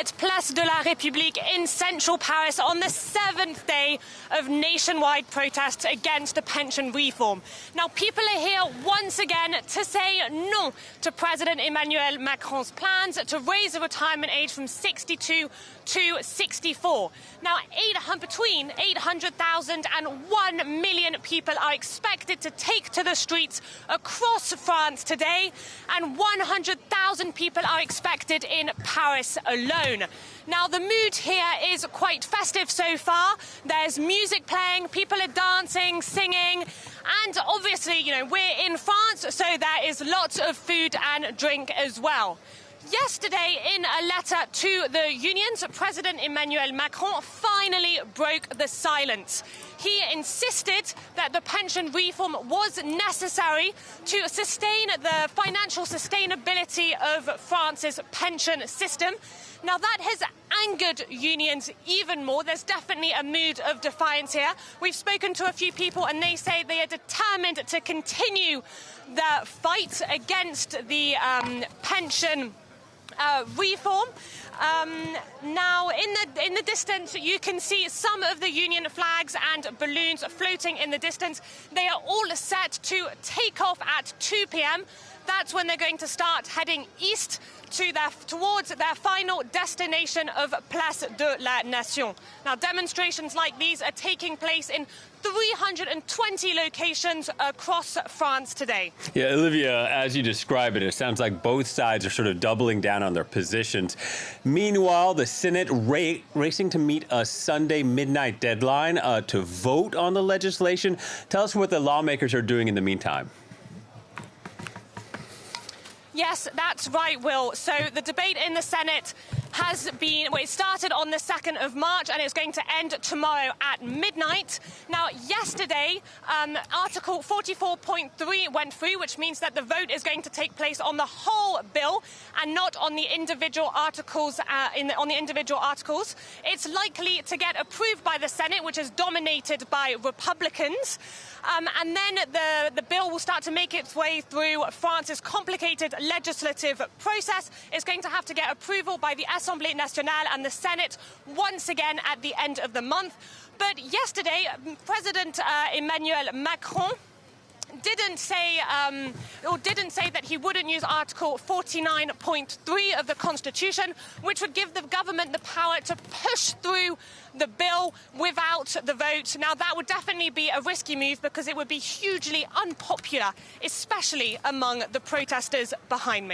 at Place de la République in central Paris on the 7th day of nationwide protests against the pension reform. Now, people are here once again to say no to President Emmanuel Macron's plans to raise the retirement age from 62 to 64. Now, between 800,000 and 1 million people are expected to take to the streets across France today, and 100,000 people are expected in Paris alone. Now, the mood here is quite festive so far. There's music playing, people are dancing, singing, and obviously, we're in France, so there is lots of food and drink as well. Yesterday, in a letter to the unions, President Emmanuel Macron finally broke the silence. He insisted that the pension reform was necessary to sustain the financial sustainability of France's pension system. Now, that has angered unions even more. There's definitely a mood of defiance here. We've spoken to a few people and they say they are determined to continue the fight against the pension reform. Now, in the distance, you can see some of the union flags and balloons floating in the distance. They are all set to take off at 2 p.m. That's when they're going to start heading east towards their final destination of Place de la Nation. Now, demonstrations like these are taking place in 320 locations across France today. Yeah, Olivia, as you describe it, it sounds like both sides are sort of doubling down on their positions. Meanwhile, the Senate racing to meet a Sunday midnight deadline to vote on the legislation. Tell us what the lawmakers are doing in the meantime. Yes, that's right, Will. So the debate in the Senate has been, it started on the 2nd of March and it's going to end tomorrow at midnight. Now, yesterday, Article 44.3 went through, which means that the vote is going to take place on the whole bill and not on the individual articles. It's likely to get approved by the Senate, which is dominated by Republicans. And then the bill will start to make its way through France's complicated legislative process. It's going to have to get approval by the Assemblée Nationale and the Senate once again at the end of the month. But yesterday, President Emmanuel Macron didn't say that he wouldn't use Article 49.3 of the Constitution, which would give the government the power to push through the bill without the vote. Now, that would definitely be a risky move because it would be hugely unpopular, especially among the protesters behind me.